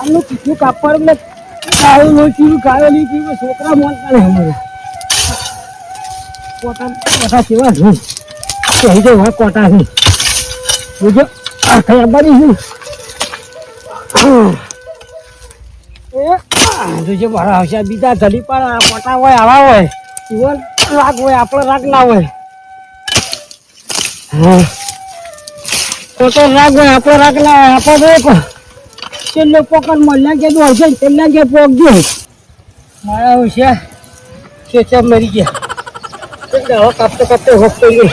આનું કીધું કાપડ એટલે ગાયો લોચી ગાયો લીધી છોકરા મોનતા નહીં અમારે કોટા સેવા છે કહી દે હવે કોટા છે બીજો આખા અંબાની છે જોજે મારા આવશે બીજા ધડી પણ કોટા હોય આવા હોય ઇવન રાગ હોય આપણે રાગ ના હોય કોટો રાગ હોય આપણે રાગ ના હોય આપણે છેલ્લે પોકર મળ્યા કે હોય છે છેલ્લા કે પોકજો મારા આવશે છે મરી ગયા કાપતો કાપતો હોપતો ગયો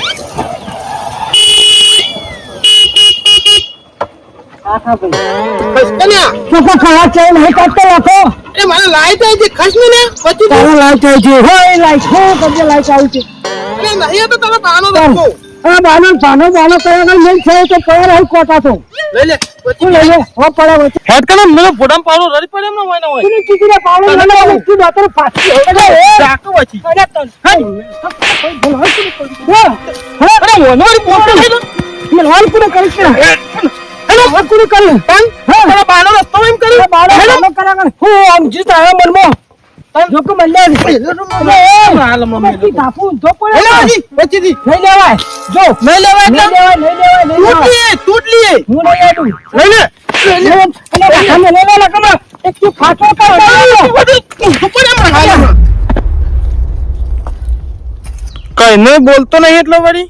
કઈ નહીં બોલતો નહીં એટલે વળી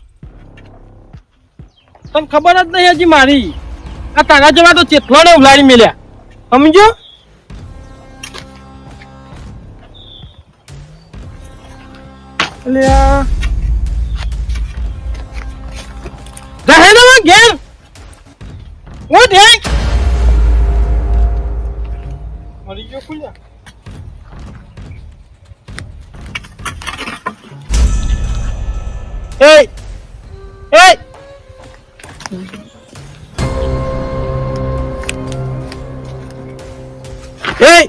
તને ખબર જ નહીં હજી મારી આ તારા જેવા તો ચેતવાને ઉલાડી મેલ્યા સમજો ઘેર ઉઠ મરી ગયો ખુલ્યા Hey! Hey! Hey!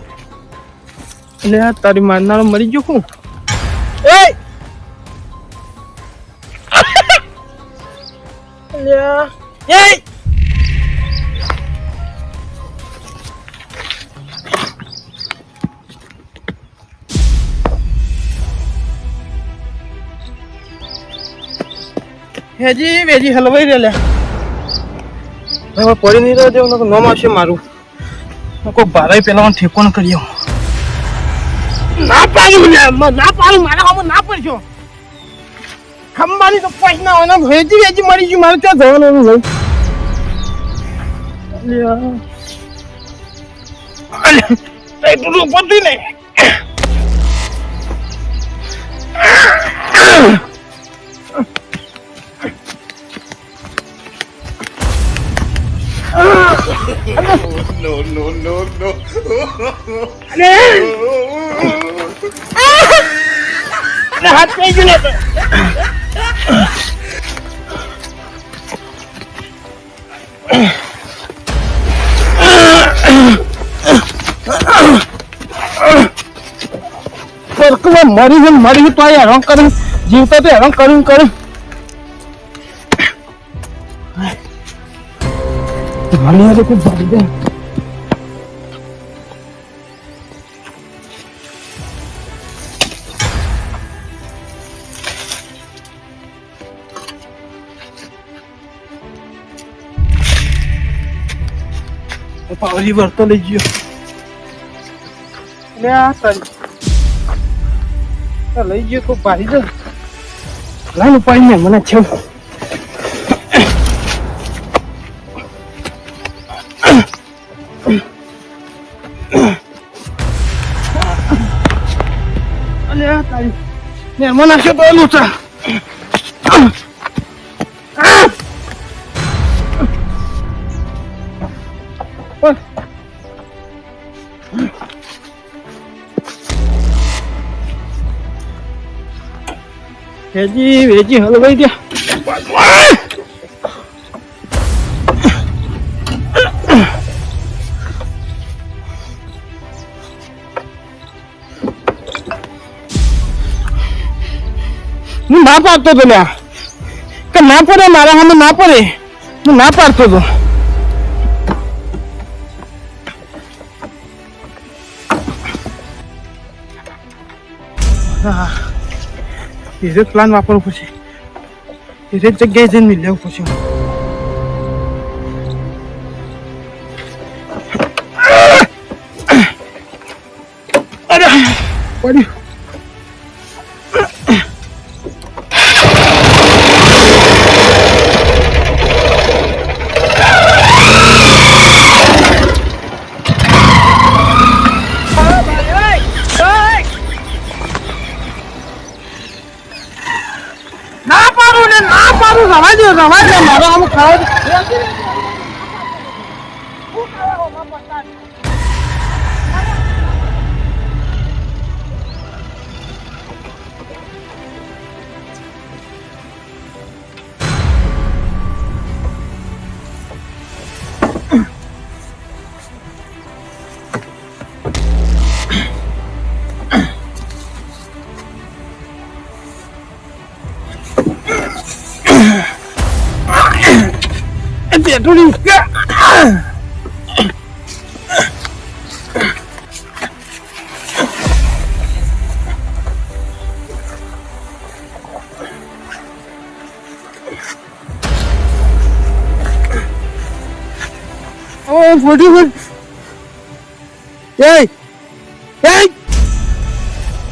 Lihat tadi mana lo mari juku. Hey! Lihat. Hey! Heji, heji halwai deh lah. Nama pori ni dah jauh nak nama asyik maru. Aku barai pelan thekon keriyo. Napa ni mana kamu napa ni jo? Kembali tu pas na orang heji mari ju maru cah jangan orang. Ya. Saya duduk putih ni. No. Ada hati juga tu. Perkara mari tu ayah orang kering, jiwa tu orang kering. Mana ada kau balik dah? Pauli bertolak je. Ni apa? Kalau je kau balik dah. Lalu paling mana cakap? Ni mana siapa lu cah? Heji halwai dia. હું ના પાડતો તો લ્યા કે ના પડે મારા સામે ના પડે હું ના પાડતો તો હા એ જ પ્લાન વાપરવો પડશે એ જ જગ્યાએ જઈને મિલ લેવું પડશે અરે પડ્યું રવા દે મારો આમ ખાવ પેટ્રોલિંગ Oh, 41. Hey! Hey!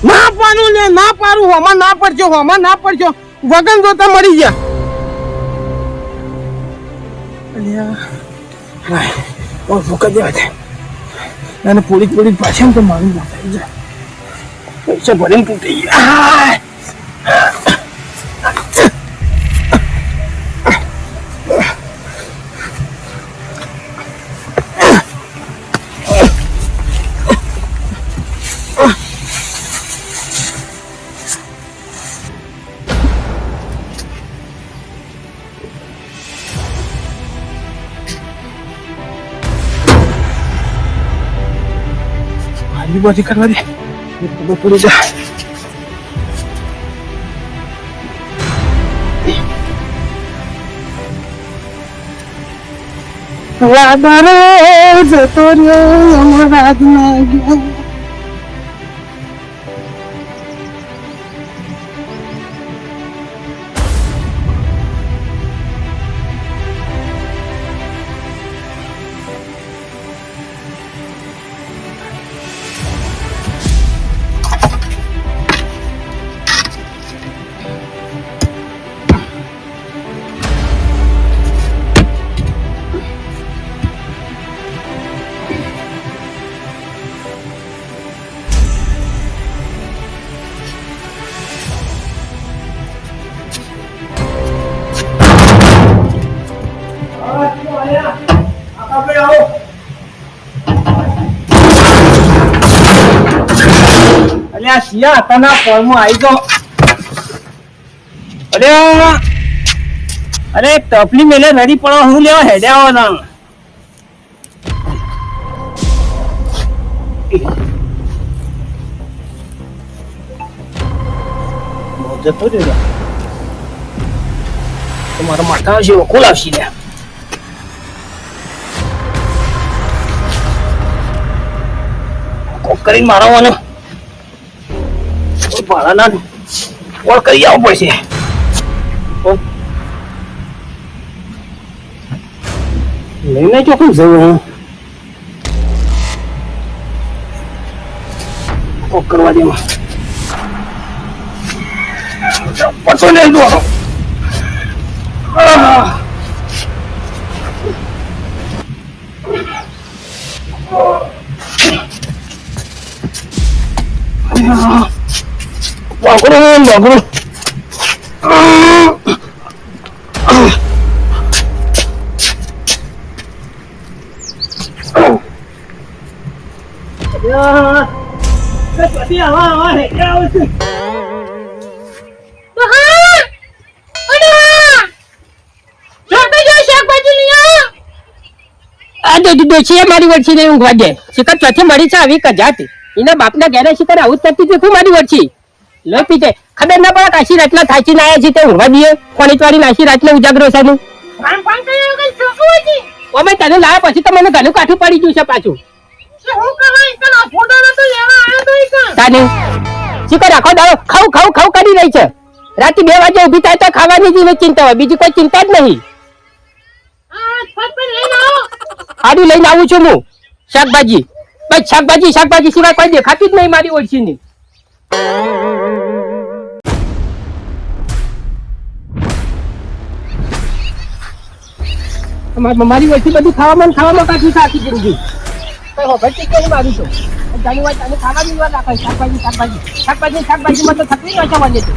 ના પાડું ને ના પાડું હોમાં ના પડજો વગન જોતા મરી ગયા અલ્યા ઓ ફોકા દેવા દે અને પોલીસ પાછળ તો મારું મોટાઈ જાય પૈસા ભરીને તૂટી ગયા બધી કરવા દે ખબર પડી જાય વાદળો જતો રહ્યો રાત ના ગયા અલ્યા શિયા તના ફોર્મમાં આવી તો અરે તપલી મેલે રેડી પડો હું લેવા હેડ્યા ના જતો રહ્યો તમારા માથા છે ખોલ આવશી લે કોક કરી મારવાનો ભાડાના કોલ કરી આવવું પડશે લઈને ચોખ્ખું જવું કોક કરવા દે પતો નહીં દો બાગડું મારી વર્ષી ને ઊંઘવા દે શિખર ચોથી મળી છે આવી કજાતી એના બાપના ઘેરે શિખર આવું જ કરતી હતી મારી વર્ષી લો પીતે ખબર ના પડે કાશી રાતના થાચી ના આવ્યા છે તે ઊંઘવા દઈએ કોણીત વાળી નાસી રાતને ઉજાગરો છે અમે તને લાવ્યા પછી તો મને ઘણું કાઠું પડી ગયું છે પાછું તાને શીખર આખો દાડો ખાવ ખાવ ખાવ કરી રહી છે. રાતે 2 વાગે ઊભી થાય તો ખાવાની જ ચિંતા હોય, બીજી કોઈ ચિંતા જ નહીં. આડું લઈને આવું છું હું. શાકભાજી બસ શાકભાજી શાકભાજી સિવાય કોઈ દેખાતું જ નહીં મારી ઓળખીની. મારી ઓળખી બધું ખાવામાં કાઢ્યું છે આખી જિંદગી. કઈ હોભળતી કે નહીં મારું તો જાણી વાત અને ખાવાની વાત રાખે. શાકભાજી શાકભાજી શાકભાજી શાકભાજીમાં તો થતી હોય છે મને તો.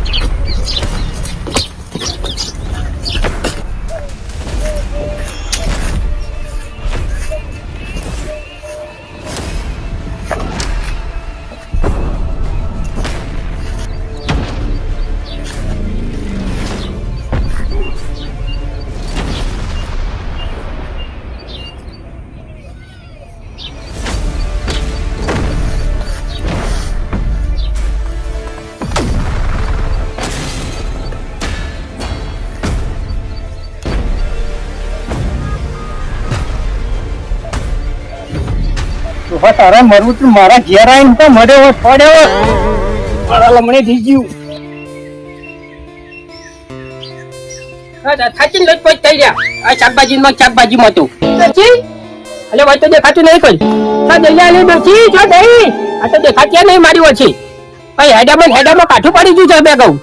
તારા મરવું તું મારા ઘેર આવીને તો મળ્યો પડ્યો મારા લમણે થઈ ગયું. થાચીને લટપટ થઈ ગયા આ શાકભાજીમાં તો અલે ભાઈ તો દેખાતું નહીં કોઈ. દઈ ડોસી જો દઈ આ તો દેખાતી નહીં મારી ઓછી. ભાઈ હેડામાં કાઠું પડી ગયું છે બે કહું.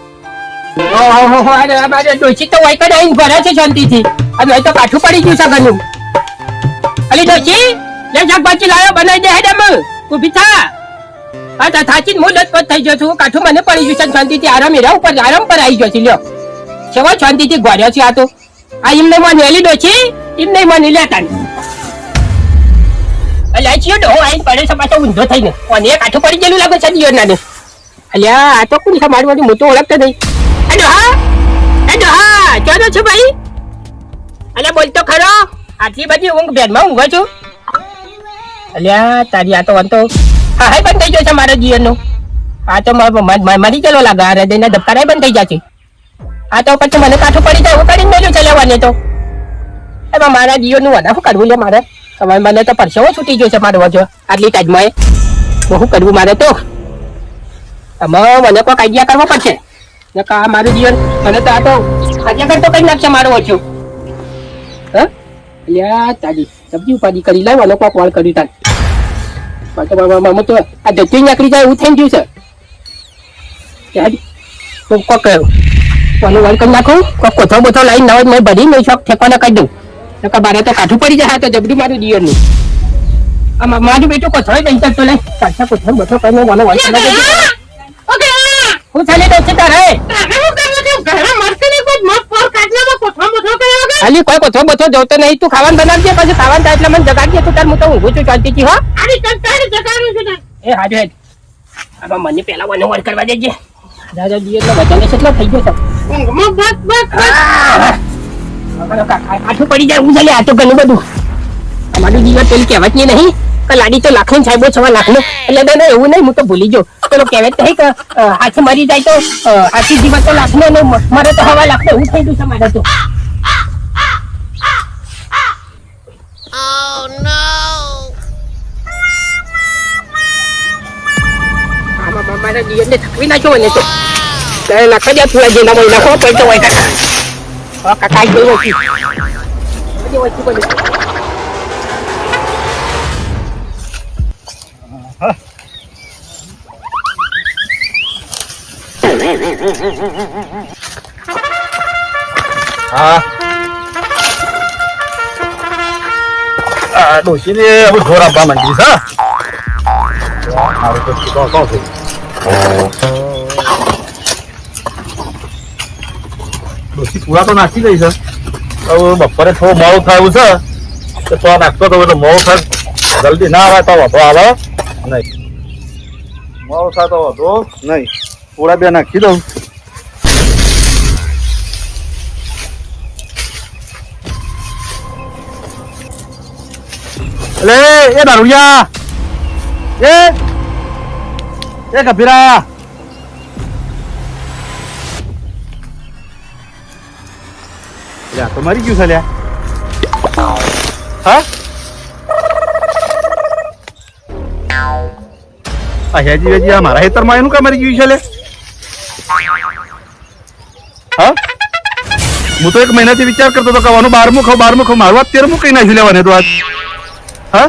ડોસી તો વાઈકડ આવીને ભરે છે શાંતિથી અને તો કાઠું પડી ગયું છે ઘરનું. અલી ડોસી લે શાકભાજી લાવ્યો બનાવી દે હેડામાં ઊભી થા. હા થાચીને હું લટપટ થઈ ગયો છું. કાઠું મને પડી ગયું છે શાંતિથી આરામ પર આવી ગયો છે. લ્યો ચેવો શાંતિથી ગોળ્યો છે આ તો. આ એમને માની એલી ડોસી એમને માની લેતા અલ્યા છીએ ડો આઈને પડે છે પાછો ઊંધો થઈને કોને કાઠું પડી ગયેલું લાગે છે દિયો નાને. અલ્યા આ તો કોણ છે મારું મોટું ઓળખતો નહીં. હા ચાલો છો ભાઈ. અલ્યા બોલતો ખરો આટલી બધી ઊંઘ બેનમાં ઊંઘો છું. અલ્યા તારી આ તો વંતો હા બંધ થઈ ગયો છે મારા જીવનનો. આ તો મરી ગયેલો લાગે. આ હૃદયના ધબકારા બંધ થઈ જશે. આ તો પછી મને કાઠું પડી જાય એવું કરીને મેળ્યું ચલાવવાને તો એમાં મારા જીવનનું વધારે શું કરવું લે મારે. તમારે મને તો પરસેવો છૂટી ગયો છે મારો વજો આટલી ટાઈમમાં. બહુ કરવું મારે તો. આમાં મને કોઈ કાયદા કરવો પડશે. આ મારું જીવન મને તો આ તો કાયદા તો કઈ નાખશે મારો વચ્ચો. હા અલ્યા તારી સબ્જી ઉપાડી કરી લાવ અને કોક વાળ કર્યું તાર તો આ ધચ્ચી નીકળી જાય એવું થઈ ગયું છે. કોક કોનું વાળ કરી નાખું કોક કોથો બોથો લાવીને નવો મેં ભરી નહીં શોખ ઠેકવાને કહી દઉં. બારે તો કાઠું પડી જાય તો જબરું મારું જીવનનું. આમાં મારું બેટું કોથો નહીં શકતો લે પાછા કોથો બોથો કરીને મને વાળ હું ચાલી દઉં છે તારે ખાલી કોઈ કોથો બોથો જોતો નહીં. તું ખાવાનું બનાવજે પછી ખાવાનું થાય એટલે મને જગાડજે. તું તાર હું તો ઊંઘું છું શાંતિથી. હો એ હાજુ હેડ આમાં મને પેલા મને વળ કરવા દેજે. દાદા જીવનનો બધાને કેટલો થઈ ગયો છે. કાઠું પડી જાય હું ચાલે. આ તો ઘણું બધું અમારું જીવન પેલી કહેવત ની નહીં કે લાડી તો લાખો સાહેબો 6 લાખનો એટલે દાદા એવું નહીં. હું તો ભૂલી ગયો પેલો કહેવત નહીં કે હાથી મરી જાય તો હાથી જીવન તો લાખનો ને મરે તો 1.5 લાખનો એવું થઈ ગયું છે મારે તો. મારા જીવનને થકવી નાખ્યો મને તો. નાખવા દે થોડા જેના મહિના નાખવો પડતો હોય કાકા. કાકા જોઈ ઓછી બધું હા ડોસી ને હવે ઘોર આપવા માંડી છે. મારું તો શું થયું ડોસી પૂરા તો નાખી ગઈ છે. હવે બપોરે થોડું મોડું થયું છે તો તો નાખતો તો મોડું થાય જલ્દી ના આવે તો વધો આવે નહીં. મોડું થાય તો વધો નહીં. પૂરા 2 નાખી દઉં. એટલે એ દારૂડિયા એ કભીરા તો મરી ગયું છે લ્યા. હા આ હેજી વેજી આ મારા હેતરમાં એનું કામ મરી ગયું છે લે હા હું તો 1 મહિનાથી વિચાર કરતો હતો કવાનું 12મું ખાવ મારું 13મું કઈ નાખ્યું લેવાને તો આજ હા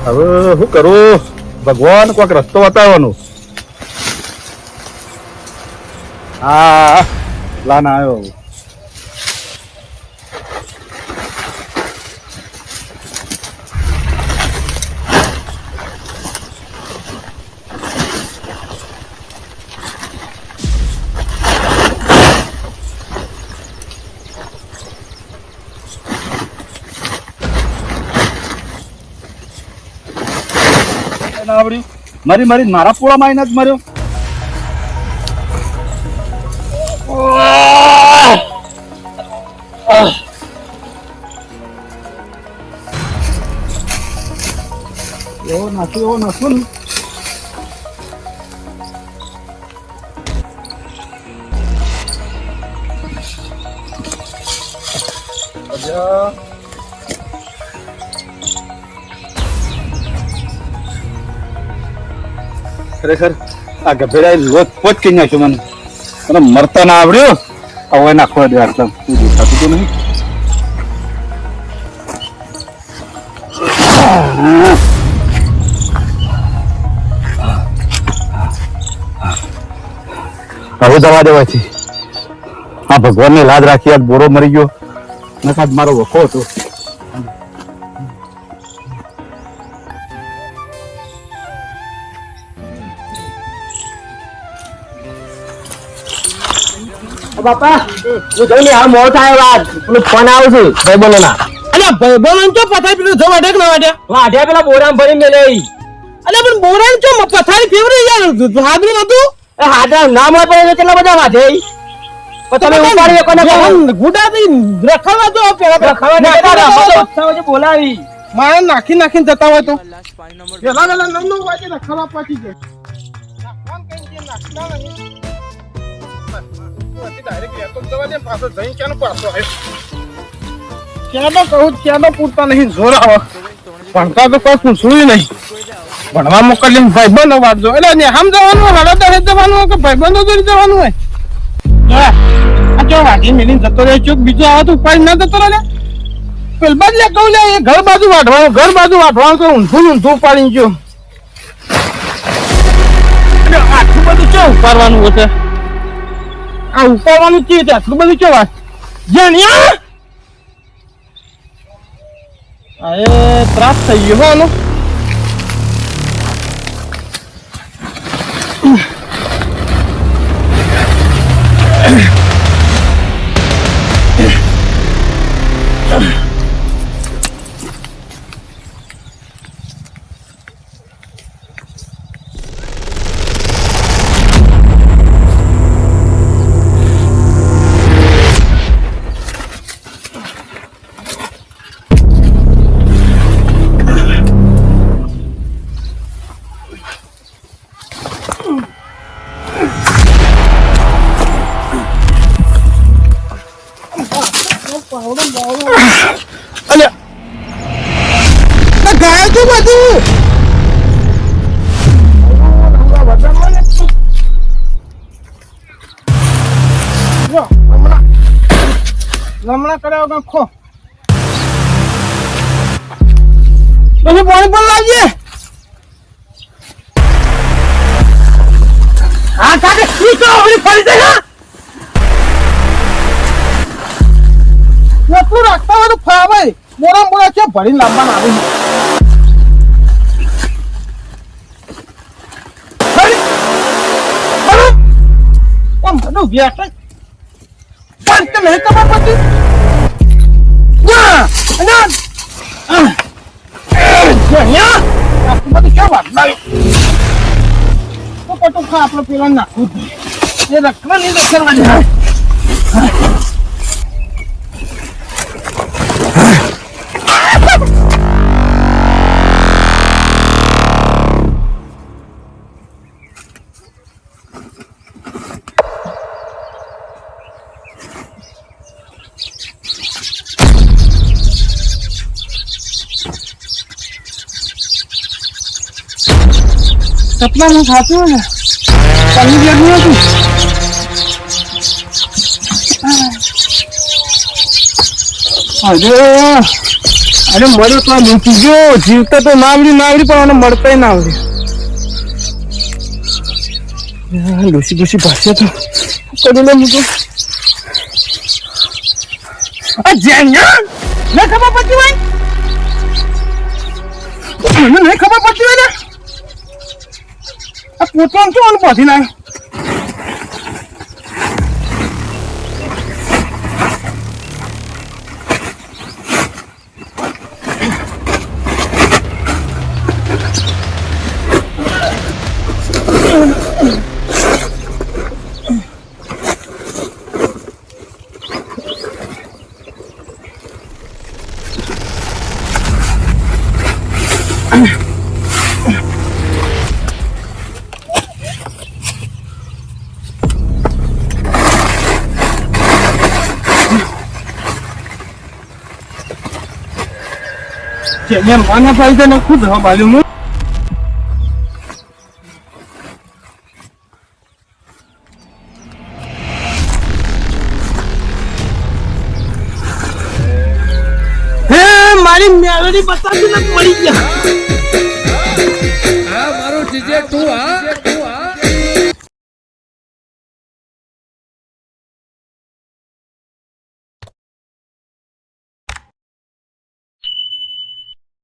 હવે શું કરું ભગવાન કોઈક રસ્તો બતાવવાનો હા પ્લાન આવ્યો મારી મારા પોળામાં આવીને જ મર્યો એવો નાખું ને ખરેખર આ ગભેડા લોટ પોચ કરી નાખ્યો મને મરતા ના આવડ્યો હવે નાખવા દે આટલા તું દેખાતું તો નહીં હવે દવા દેવાથી આ ભગવાનને લાજ રાખી આજ બોરો મરી ગયો નકાદ મારો વખો હતો બાપા હું જઈને આ મોડ થાય વાત પેલો ફોન આવું છું ભાઈબંધો ના અરે ભાઈબંધો તો પથારી પેલું જો વાડે કે ના વાડે પેલા બોરામ ભરી મેલે અરે પણ બોરામ ચો પથારી ફેવરી યાર હાદરું નતું એ હાદરા નામ હોય પણ કેટલા બધા વાડે તમે ઉપાડી કોને ગુડાથી રખાવા તો પેલા રખાવા ના બોલાવી મારે નાખીને જતા હોય તો પેલા નંનો વાજે રખાવા પાછી જાય ફોન કરી નાખતા નહીં પૂરતા નહીં જોર આવે ભણતા તો કોઈ પૂછવું નહીં ભણવા મોકલીને ભાઈબંધો વાંચજો એટલે આમ જવાનું હળદર જવાનું કે ભાઈબંધો જોડી જવાનું હોય જો વાંચી મેલીને જતો રહે ચોક બીજો આવે તો ઉપાય ના જતો રહે પેલ બાજુ કહું લે એ ઘર બાજુ વાઢવાનું તો ઊંધું ઉપાડી ગયો આટલું બધું ચો ઉપાડવાનું હશે આ ઉપાડવાનું છે આટલું બધું ચો વાત જાણ્યા અરે ત્રાસ થઈ ગયો આનો લમણા કર્યા ખો પછી પાણી પણ લાવજે હા કાકે તું તો ઓલી ફરી જાય ને તું રાખતા હોય તો ફાવે મોરા છે ભરીને લાવવાના આવી બધું વ્યાસ પણ તમે ખબર પછી આપડે પેલા નાખવું એ રખવા નહીં રખવા સપનાનું ખાતું ને ચાલી ગયા હતું. અરે મળ્યો તો મૂકી ગયો. જીવતા તો નાવડી પણ આને મળતા ના આવડે. ડોસી ભાષ્ય તો કરી લે મૂકો. નહીં ખબર પડતી હોય મને નહીં ખબર પડતી હોય ને આ પોતાનું શું આનું પહોંચી નાય. મેં માના પાડી ને ખુદ હા માલુમ હે મારી મેલોડી બતાવી ને પડી ગયા.